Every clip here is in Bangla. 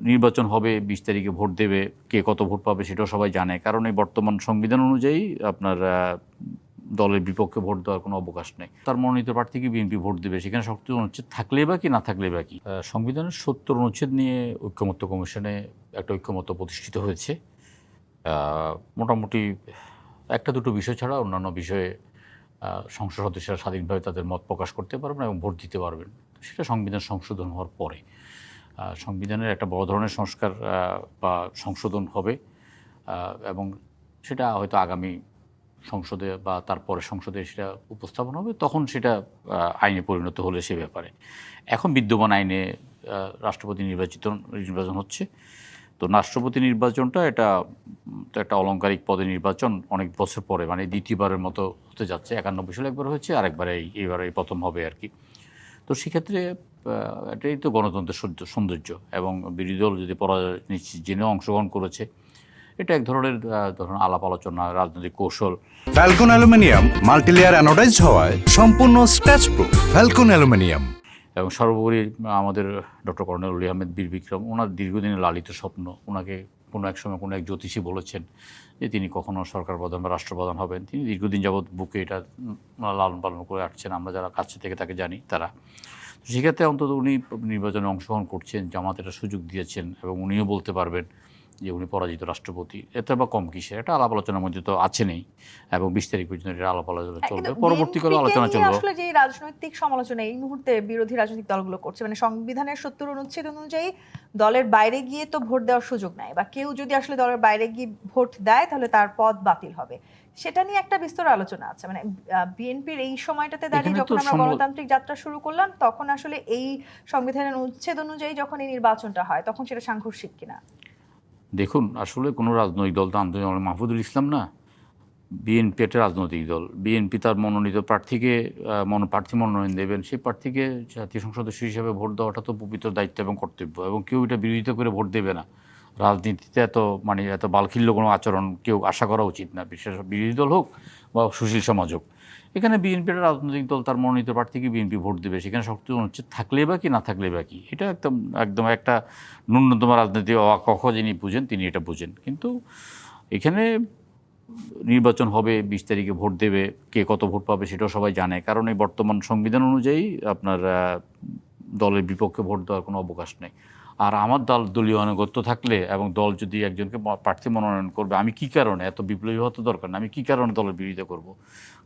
নির্বাচন হবে ২০ তারিখে ভোট দেবে, কে কত ভোট পাবে সেটাও সবাই জানে। কারণ এই বর্তমান সংবিধান অনুযায়ী আপনার দলের বিপক্ষে ভোট দেওয়ার কোনো অবকাশ নেই। তার মনোনীত প্রার্থীকে বিএনপি ভোট দেবে, সেখানে ৭০ অনুচ্ছেদ থাকলে বা কি না থাকলে বা কি। সংবিধানের ৭০ অনুচ্ছেদ নিয়ে ঐক্যমত্য কমিশনে একটা ঐক্যমত্য প্রতিষ্ঠিত হয়েছে। মোটামুটি একটা দুটো বিষয় ছাড়া অন্যান্য বিষয়ে সংসদ সদস্যরা স্বাধীনভাবে তাদের মত প্রকাশ করতে পারবেন এবং ভোট দিতে পারবেন। সেটা সংবিধান সংশোধন হওয়ার পরে সংবিধানের একটা বড় ধরনের সংস্কার বা সংশোধন হবে এবং সেটা হয়তো আগামী সংসদে বা তারপরে সংসদে সেটা উপস্থাপন হবে, তখন সেটা আইনে পরিণত হলে সে ব্যাপারে। এখন বিদ্যমান আইনে রাষ্ট্রপতি নির্বাচন হচ্ছে। তো রাষ্ট্রপতি নির্বাচনটা এটা একটা অলংকারিক পদে নির্বাচন অনেক বছর পরে, মানে দ্বিতীয়বারের মতো হতে যাচ্ছে। ৯১ সালে একবার হয়েছে, আরেকবার এইবার প্রথম হবে আর কি। তো সেক্ষেত্রে এটাই তো গণতন্ত্রের সৌন্দর্য। এবং বিরোধী দল যদি পরাজয় নিশ্চিত জেনেও অংশগ্রহণ করেছে, এটা এক ধরনের ধরুন আলাপ আলোচনা, রাজনৈতিক কৌশল। ফ্যালকন অ্যালুমিনিয়াম মাল্টিলেয়ার অ্যানোডাইজড হওয়ায় সম্পূর্ণ স্ক্র্যাচ প্রুফ। Falcon aluminium. এবং সর্বোপরি আমাদের ডক্টর কর্নেল অলি আহমেদ বীর বিক্রম, ওনার দীর্ঘদিনের লালিত স্বপ্ন। ওনাকে কোনো এক সময় কোনো এক জ্যোতিষী বলেছেন যে তিনি কখনো সরকার প্রধান বা রাষ্ট্রপ্রধান হবেন। তিনি দীর্ঘদিন যাবৎ বুকে এটা লালন পালন করে আসছেন, আমরা যারা কাছে থেকে তাকে জানি তারা। সেক্ষেত্রে অন্তত উনি নির্বাচনে অংশগ্রহণ করছেন, জামাত এটা সুযোগ দিয়েছেন এবং উনিও বলতে পারবেন যে উনি পরাজিত রাষ্ট্রপতি। এতে বা কম কিসের, এটা আলাপ আলোচনার মধ্যে তো আছে নেই। এবং ২০ তারিখ পর্যন্ত এটা আলাপ আলোচনা চলবে, পরবর্তীকালে আলোচনা চলবে। আসলে যে রাজনৈতিক সমালোচনা এই মুহূর্তে বিরোধী রাজনৈতিক দলগুলো করছে, মানে সংবিধানের ৭০ অনুচ্ছেদ অনুযায়ী দলের বাইরে গিয়ে তো ভোট দেওয়ার সুযোগ নাই, বা কেউ যদি আসলে দলের বাইরে গিয়ে ভোট দেয় তাহলে তার পদ বাতিল হবে, সেটা নিয়ে একটা বিস্তর আলোচনা আছে। মানে বিএনপির এই সময়টাতে দাঁড়িয়ে যখন আমরা গণতান্ত্রিক যাত্রা শুরু করলাম, তখন আসলে এই সংবিধানের অনুচ্ছেদ অনুযায়ী যখন এই নির্বাচনটা হয়, তখন সেটা সাংঘর্ষিক কিনা? দেখুন, আসলে কোনো রাজনৈতিক দল তো আন্দোলন মাহফুজুল ইসলাম না। বিএনপি একটা রাজনৈতিক দল। বিএনপি তার মনোনীত প্রার্থীকে প্রার্থী মনোনয়ন দেবেন, সেই প্রার্থীকে জাতীয় সংসদ সদস্য হিসেবে ভোট দেওয়াটা তো পবিত্র দায়িত্ব এবং কর্তব্য, এবং কেউ এটা বিরোধিতা করে ভোট দেবে না। রাজনীতিতে এত বালখিল্য কোনো আচরণ কেউ আশা করা উচিত না, বিশেষ বিরোধী দল হোক বা সুশীল সমাজ হোক। এখানে বিএনপি একটা রাজনৈতিক দল, তার মনোনীত প্রার্থীকে বিএনপি ভোট দেবে, সেখানে শক্তি হচ্ছে থাকলে বা কি না থাকলে বা কি। এটা একদম একদম একটা ন্যূনতম রাজনীতি কখ যিনি বুঝেন তিনি এটা বুঝেন। কিন্তু এখানে নির্বাচন হবে, ২০ তারিখে ভোট দেবে, কে কত ভোট পাবে সেটাও সবাই জানে। কারণ এই বর্তমান সংবিধান অনুযায়ী আপনার দলের বিপক্ষে ভোট দেওয়ার কোনো অবকাশ নেই। আর আমার দলীয় আনুগত্য থাকলে এবং দল যদি একজনকে প্রার্থী মনোনয়ন করবে, আমি কি কারণে, এত বিপ্লবী হওয়া তো দরকার না, আমি কি কারণে দলের বিরোধিতা করব?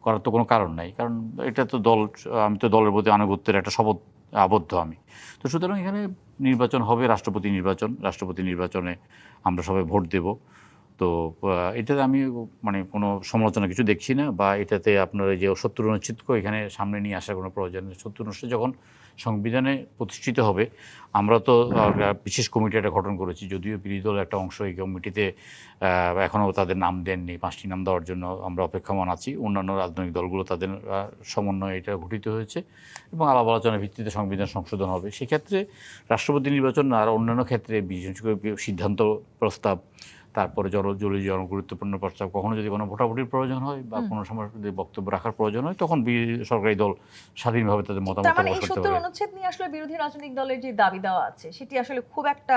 করার তো কোনো কারণ নাই। কারণ এটা তো দল, আমি তো দলের প্রতি আনুগত্যের একটা শপথ আবদ্ধ আমি। তো সুতরাং এখানে নির্বাচন হবে, রাষ্ট্রপতি নির্বাচনে আমরা সবাই ভোট দেব। তো এটাতে আমি কোনো সমালোচনা কিছু দেখছি না, বা এটাতে আপনার যে ৭০ অনুচ্ছেদ এখানে সামনে নিয়ে আসার কোনো প্রয়োজন নেই। ৭০ অনুচ্ছেদ যখন সংবিধানে প্রতিষ্ঠিত হবে, আমরা তো বিশেষ কমিটি একটা গঠন করেছি, যদিও বিরোধী দলের একটা অংশ এই কমিটিতে এখনও তাদের নাম দেননি। ৫টি নাম দেওয়ার জন্য আমরা অপেক্ষমান আছি। অন্যান্য রাজনৈতিক দলগুলো তাদের সমন্বয়ে এটা গঠিত হয়েছে এবং আলাপ আলোচনার ভিত্তিতে সংবিধান সংশোধন হবে। সেক্ষেত্রে রাষ্ট্রপতি নির্বাচন আর অন্যান্য ক্ষেত্রে বিশেষ করে সিদ্ধান্ত প্রস্তাব, তারপরে জরুরি জনগুরুত্বপূর্ণ প্রস্তাব, কখনো যদি কোনো ভোটাভুটির প্রয়োজন হয় বা কোনো সময় যদি বক্তব্য রাখার প্রয়োজন হয়, তখন সরকারি দল স্বাধীনভাবে তাদের মতামত প্রকাশ করতে পারে। এই ৭০ অনুচ্ছেদ নিয়ে আসলে বিরোধী রাজনৈতিক দলের যে দাবি দেওয়া আছে, সেটি আসলে খুব একটা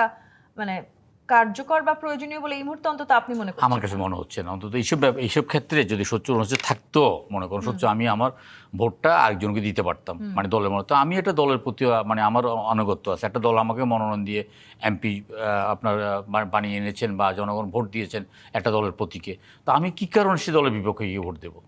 কার্যকর বা প্রয়োজনীয় বলে এই মুহূর্তে অন্তত আপনি মনে করেন? আমার কাছে মনে হচ্ছে না। অন্তত এইসব ক্ষেত্রে যদি ৭০ অনুচ্ছেদ থাকতো, মনে করুন আমি আমার ভোটটা আরেকজনকে দিতে পারতাম, দলের মনে, তো আমি একটা দলের প্রতি আমার আনুগত্য আছে। একটা দল আমাকে মনোনয়ন দিয়ে এমপি আপনার বানিয়ে এনেছেন বা জনগণ ভোট দিয়েছেন একটা দলের প্রতীকে, তো আমি কি কারণে সে দলের বিপক্ষে গিয়ে ভোট দেবো?